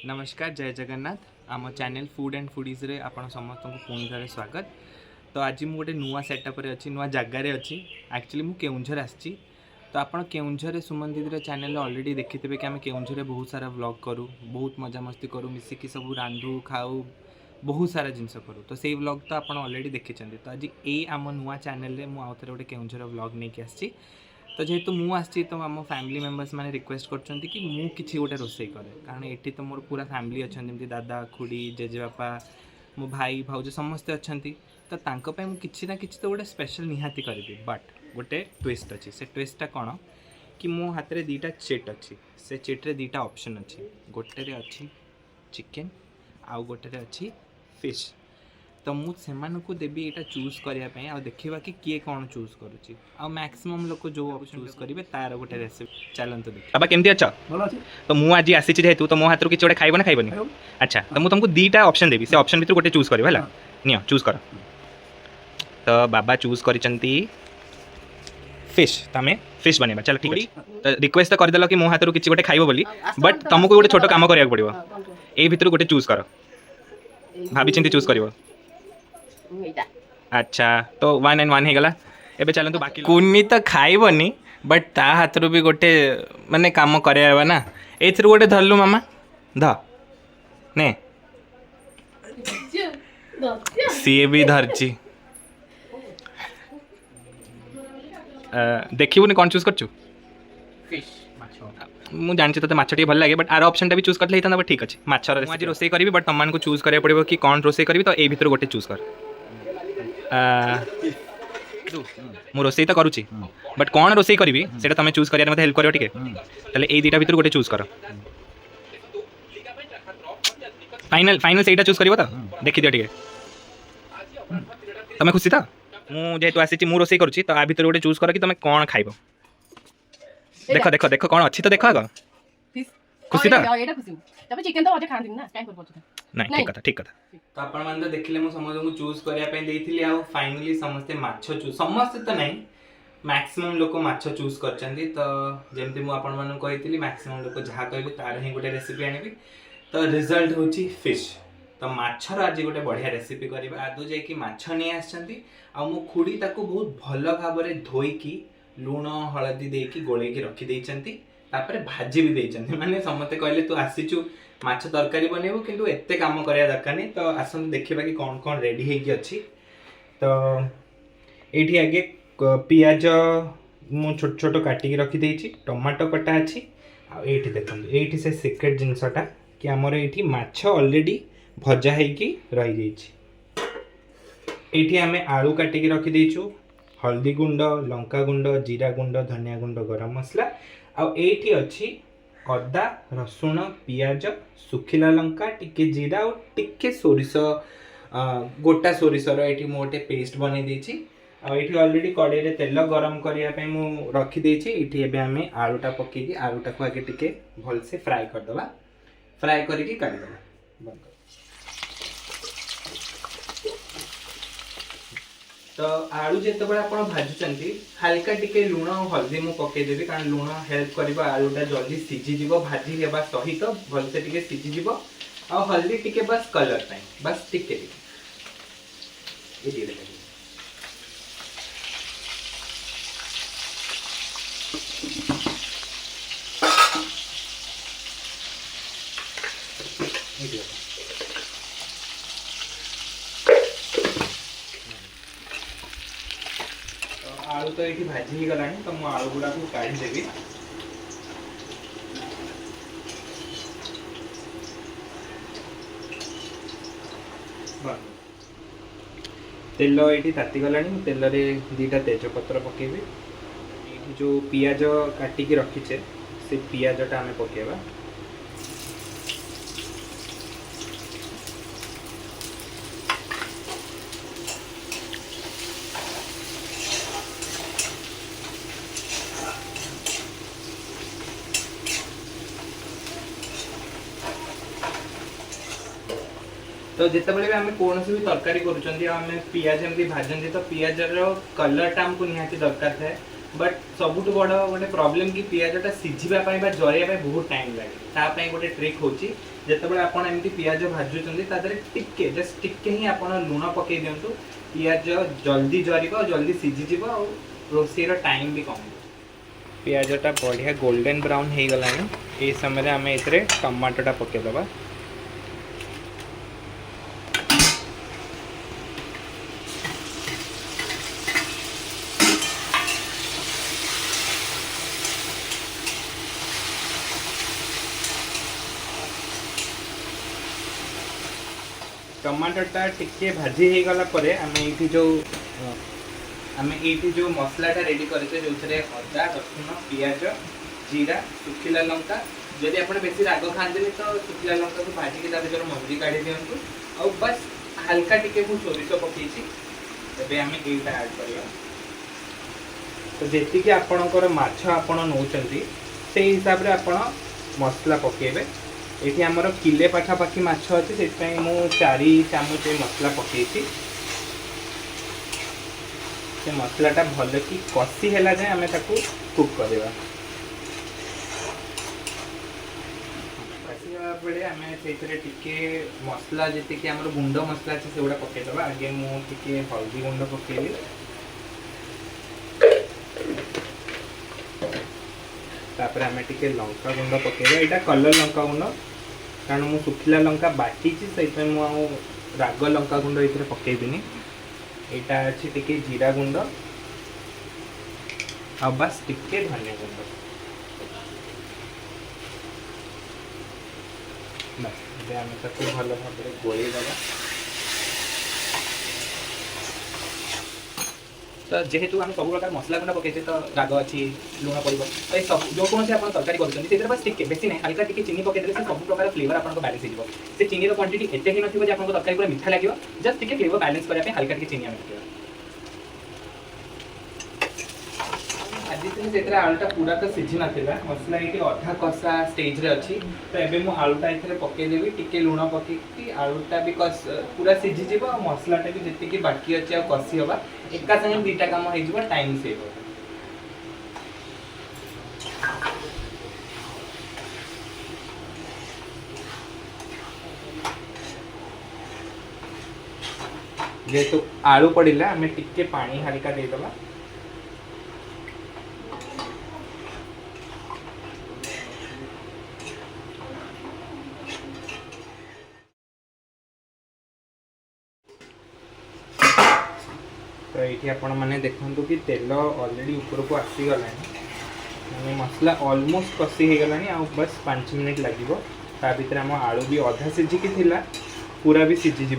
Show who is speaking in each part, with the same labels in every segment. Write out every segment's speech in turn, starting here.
Speaker 1: नमस्कार जय जगन्नाथ आम चैनल फूड एंड फूडीज रे आपण समस्त को पुणी थे स्वागत। तो आज मुझे गोटे नुआ सेटअप अच्छी नुआ जगार अच्छी एक्चुअली मुझे केउंझर आसी। तो आप केउंझर सुमन दीदी चैनल ऑलरेडी देखिथे कि आम केउंझर बहुत सारा व्लॉग करूँ, बहुत मजा मस्ती करूँ, मिसिकी सब रांधु खाऊ, बहुत सारा जिनस करूँ। तो से व्लॉग तो आप ऑलरेडी देखी। तो आज ये आम नुआ चैनल में आउे गोटे केउंझर व्लॉग नहीं आसी। तो जेहेतु मुझे तो आम फैमिली मेम्बर्स मैंने रिक्वेस्ट कर कि गोटे रोसे करे, कारण ये तो मोर पूरा फैमिली अच्छा जमी दादा खुड़ी जेजेबापा मो भाई भाउज समस्ते अच्छा। तो तांको मु किसी ना किसी तो गोटे स्पेशल निहाती करी। बट गोटे ट्विस्ट अच्छी। से ट्विस्टा कौन कि मो हाथ में दीटा चेट अच्छी। से चेट्रे दीटा ऑप्शन अच्छी। गोटे अच्छी चिकेन आउ गोटे अच्छी फिश। तो मुझे देवी यहाँ चूज करने आ देखा कि किए कौन चूज करुच्ची आ मैक्सिमम लोग जो चूज करेंगे तार गोटे रेसिपी चलते देख। बाबा केमती अच्छा तो मुझे आज आसी जेहेतु तो मो हाथ किसी गोटे खाइब ना खाइबनी। अच्छा तो मुझे तुमको दुईटा ऑप्शन देवी से ऑप्शन भर गोटे चूज कर नियो चूज कर। तो बाबा चूज कर फिश तमें फिश बनवा चलो ठीक है। तो रिक्वेस्ट तो करदेल कि मो हाथ किसी गोटे खाइब बोली बट तुमको गोटे छोट कम करा पड़ो ये भितर गोटे चूज कर भाभी चिंती चूज कर। अच्छा तो 1 and 1 होगला। एबे चलतु बाकी कुनी तो खाइबनी बट ता हाथ भी गोटे माने काम करवा ना ए गोटे धरलु मामा ध ने सी भी धरची देखिबुनि कौन चूज करचु मुझे जानची तो माछ भल लगे बट आर ऑप्शन भी चूज करते ही ठीक अच्छे। माछ आज रोसे करी बट तुम को चूज करा पड़ो कि कौन रोसे करी। तो ये भितर गोटे चूज कर मु रोसे तो करुच्ची बट कौन रोसे करी से तुम चूज कर मत हेल्प कर ये दुटा भितर गोटे चूज कर। फाइनल फाइनल से चूज कर तो देखी दियो टे तुम खुशी तो मुझे आसी मु रोसे करुच्ची तो आ भितर गोटे चूज कर कि तुम कौन खाइब। देख देख देख कौन अच्छी तो देख आग खुशी तो नहीं ठीक कथा ठीक कथा। तो आपण मान तो देखिले मु समझ को चूज करिया पे देइथिली आ फाइनली समस्ते माछ चूज समस्ते तो नहीं मैक्सिमम लोक माछ चूज करचंदी। तो जेमति मु आपण मान कहिथिली मैक्सिमम लोक जहा कहबे तार ही गोटे रेसिपी आनिबी। तो रिजल्ट होची फिश। तो माछर आज गोटे बढ़िया रेसिपी करबा आदो जे कि माछ नै आछंती आ मु खुडी ताको बहुत भलो भाबरे धोईकी लूण हळदी देकी गोळेकी रखी देइचंती तापर भाजी भी देइचंती। माने समते कहले तू आसीचु माछ तरकारी बनैबो किंतु एत्ते काम करिया दरकार नहीं। तो आसन देखिबा कि कौन कौन रेडी हेकी अछि। तो एठी आगे पियाज मु छोट छोट काटी के रखी देइछि टमाटो कटा अछि आ एठी देखंतु एठी से सीक्रेट जिंसटा कि हमर एठी माछ ऑलरेडी भजा हेकी रहि जाइछि। एठी हमें आलू काटी के रखी देइछु हल्दी गुंड लंका गुंड जीरा गुंड धनिया गुंड गरम मसला आ एठी अछि अदा रसुण पियाज सुखिला लंका टिके जीरा और टिके सोरिष गोटा सोरिषर ये मोटे पेस्ट बन देती। ऑलरेडी कड़े रे तेल गरम करने मु रखी देछि। इठी एबे हमें आलूटा पकेकी आलूटा को आगे टिके भल से फ्राई करदबा फ्राई करके काढ़ी दबा बंद कर। तो आलू जिते बड़े आप भाजुंट हल्का टिके लुण और हल्दी मु पकईदेवी कारण लुण हेल्प कर आलूटा जल्दी सीझीज भाजी हेबा सहित भलसे टिके सीझीज आ हल्दी टिके बस कलर टाइम बस टिके आलू तो ये भाजी ही गलानी। तो मु आलू गुड़ा को काढ़ी देवी। तेल ये ताती गलानी तेल रे दीटा तेजपत्र पकेबी। जो पियाज काटिकी रखीचे से पियाजटा आम पकेबा। तो जितेबाला भी आम कौन भी तरकारी करुँच पियाज एमती भाजती तो पियाजर कलरटा आमको निहाती दरकार थाए बट सबुठ बड़ गोटे प्रॉब्लम कि पियाजटा सिझिबा पई बा जरिया पई बहुत टाइम लागे ता पई गोटे ट्रिक होची जेतेबेले आपण एमती पियाज भाजुचंदी ता देरे टिके जस्ट टिके ही आपण लूण पके दियंतु पियाज जल्दी जरिबो जल्दी सिझि जिवो और रोसेर टाइम भी कम पियाजटा बढ़िया गोल्डन ब्राउन हो गलानी ये समय आम ए टमाटोटा पकेदबा टमाटोटा टिके भाजी हो गला परे आम ये जो आम ये जो मसलाटा रेडी करते जो अदा रसुण पियाज जीरा सुखिला लंका जदि आप बेसी राग खाते तो सुखिला लंका को भाजिकी जो मंजी काढ़ी दिंतु और बस हल्का टिके सोरिष पकई एवं आम यहीटा ऐड कर तो जी आपणकर माछ आपण नौकरी से हिसाब से आप मसला पकेबे ये आमर किले पाखापाखि माछ अच्छे से मुझे 4 चामच मसला पकई से मसलाटा भल कि कषि है जाए आम कुक करवा कषिवा बेले आम से टिके मसला जी आम गुंड मसला अच्छे से गुड़ा पकईदे आगे मुझे हल्दी गुंड पकेली तापर आम टे लंका गुंड पकेबा यहाँ कलर लंका गुंड कारण मु सुखिला लंका बाटी से राग लंका गुंड ये पकेबिनी यहाँ अच्छे टे जीरा गुंड आ बस टिके धनिया गुंड बस आम भल भाव गोली दबा तो जेहेतु आम सब प्रकार मसला गुंडा पकईचे तो राग अच्छी लुण पड़ो तो सब जो कौन आप तरकारी कर बस टिके बेसी ना हल्का टिके चीनी पकईदे से सब प्रकार फ्लेवर आपको बैलेंस हो से चीनी क्वांटिटी एत ही नथिबो जे आपको तरकारी पूरा मीठा लगे जस्ट टिके फ्लेवर बैलेंस करने हल्का टिके चीनी आम पकईबा आज आलूटा पूरा तो सीझी नाला मसला ये अधा कषा स्टेज रे अच्छी तो एबे मु आलूटा ये पकईदेवी टिके लुण पकईकी आलूटा भी पूरा सीझीज मसलाटा भी जी बाकी अच्छे कषि हवा एका संगे दुईटा कम हो टाइम सेव हो जेहेतु आलू पड़ा आम टिके पानी हल्का देदबा तो ये आपण मैंने देखु कि तेल ऑलरेडी ऊपर को आसीगला मैंने मसला ऑलमोस्ट कषि हो गलानी आ बस 5 मिनट लगे ता भीतर आम आलू भी अधा सीझिकी थिला पूरा भी सीझीज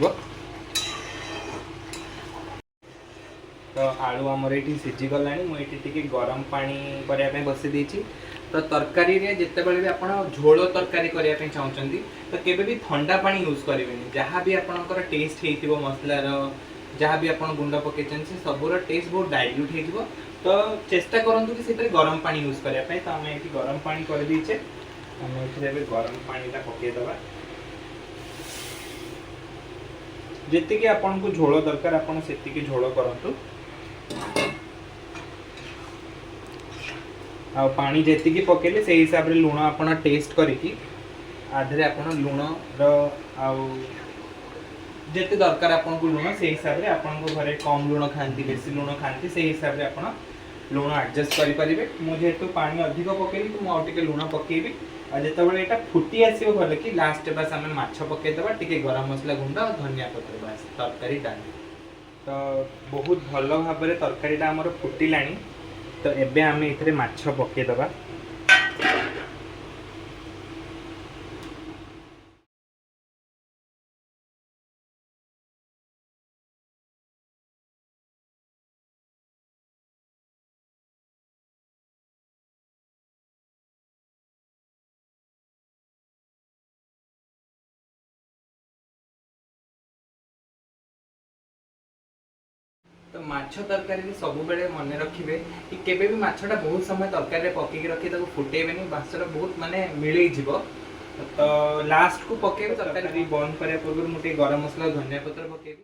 Speaker 1: तो आलू आमर ये सीझीगला मुझे गरम पानी करने बसी देती तो तरकारी जितेबाला भी आप झोल तरकारी करने चाहते तो केवे भी ठंडा पानी यूज करेंगे जहाँ भी आपंकर टेस्ट हो मसलार जहाँ भी आप गुंड पकई से सबूर टेस्ट बहुत डाइल्यूट हो तो चेष्टा करूँ कि गरम पानी यूज करने तो आम ये गरम पानी कर दीचे आम ये गरम पानीटा पकईदबा जी आपन को झोल दरकार आपन से झोल करूँ आ पानी जी पकेले से हिसाब से लुण आप टेस्ट करी आधे आप लुण जिते दरकार आपन को लुण से हिसाब से आपन घरे कम लुण खाती बेसी लुण खाती से हिसाब से आप लुण एडजस्ट करेंगे मुझे पानी अधिक पकेली तो मुझे लुण पकेबी और जितेबाला यहाँ फुटी आसो भल कि लास्ट बस आम माछ पकईदबा टे गरम मसला गुंड और धनिया पत्र बस तरकारी डाली तो बहुत भल भाव तरकारीटा आमर फुटिला तो एबे आम ये माछ पकईदबा तो माछ तरकारी सब बेले मन रखिए कि केबे भी माछटा बहुत समय तरकारी पकईकी रखी फुटेबे बासर बहुत माने मिलई जीवो तो लास्ट को पकेबे तरकारी बंद करने पूर्व मुझे गरम मसला धनिया पत्र पकेबी।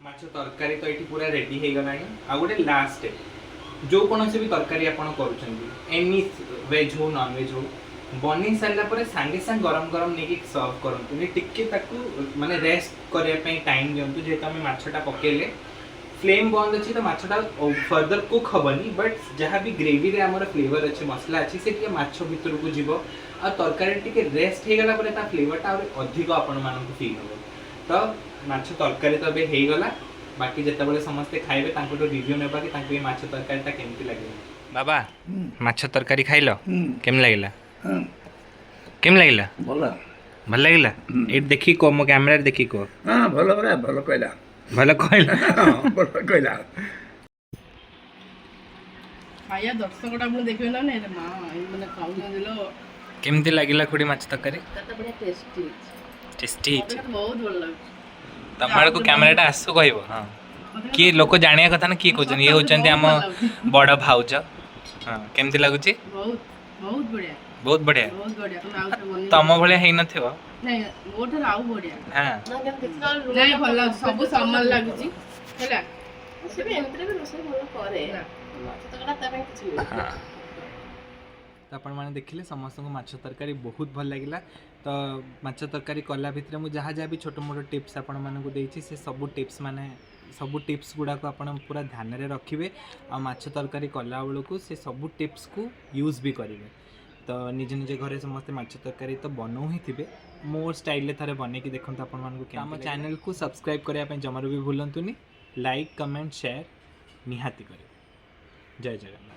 Speaker 1: माछ तरकारी तो ये पूरा रेडी हो गला आ गोटे लास्ट जो कौन भी तरकारी आप एनी वेज हो नॉन वेज हो बनी सारा सांगे सांग गरम गरम नहीं सर्व करूँ टिके माने रेस्ट करने टाइम दिंतु जेहेतु आम मछटा पकेले फ्लेम बंद अच्छी तो मछटा फर्दर कुक हेनी बट जहाँ भी ग्रेवी रे आमर फ्लेवर अच्छे मसला अच्छी से माछ भितर को जीव आ तरकारी टिके रेस्ट हो गला फ्लेवरटा अधिक आपण मानक फील हम तो माछ तरकारी तो अबे हो गला बाकी जिते समस्ते खाइबे तांको तो रिव्यू नेबा कि तांको ये माछ तरकारीटा केमती लागे बाबा माछ तरकारी खाइलो केम लागिला केम लागिला भल लागिला ए देखी को मो कैमरा देखी को
Speaker 2: हां भलो रे भलो कहला
Speaker 1: भल कहला
Speaker 2: भलो कहला
Speaker 3: खाया दर्शकटा आपण देखियो ना ने मां माने खाउ दिलो
Speaker 1: केमती लागिला खुडी माछ तरकारी
Speaker 3: तते बढिया टेस्टी
Speaker 1: टेस्टी
Speaker 3: बहुत भल लाग
Speaker 1: तमार को कैमराटा आसु कहबो हां कि लोक जानिया कथा ना कि कहउछन ये होचंती हम बड़ भाउज हां केमती लागुची
Speaker 3: बहुत बहुत बढ़िया
Speaker 1: बहुत बढ़िया
Speaker 3: बहुत बढ़िया तुम आउ से बनी
Speaker 1: तम भले हेइ नथिबो
Speaker 3: नहीं मोठर आउ बढ़िया
Speaker 1: हां
Speaker 3: नहीं भल लाग सब समल लागुची हैला
Speaker 4: से भी एमत्रे भी रोसे भलो करे तो कला तबे किछ
Speaker 1: हां तो आपण माने देखिले समस्त को माछ तरकारी बहुत भल लागिला तो माछ तरकारी कला भितर मु जहाँ जहाँ भी छोट मोट टिप्स आपण मानक देछि से सब टिप्स माने सब टिप्स गुड़ा को आपण पूरा ध्यान रे रखिबे आ माछ तरकारी कला बेल को से सब टिप्स को यूज भी करेंगे तो निज निज घरे समस्त माछ तरकारी तो बनौ ही थिबे मोर स्टाइल रे थारे बने की देखंत आपण मानक के हम चैनल को सब्सक्राइब करिया पे जमर भी भूलंतुनी लाइक कमेंट शेयर निहाती करियो जय जगन्नाथ।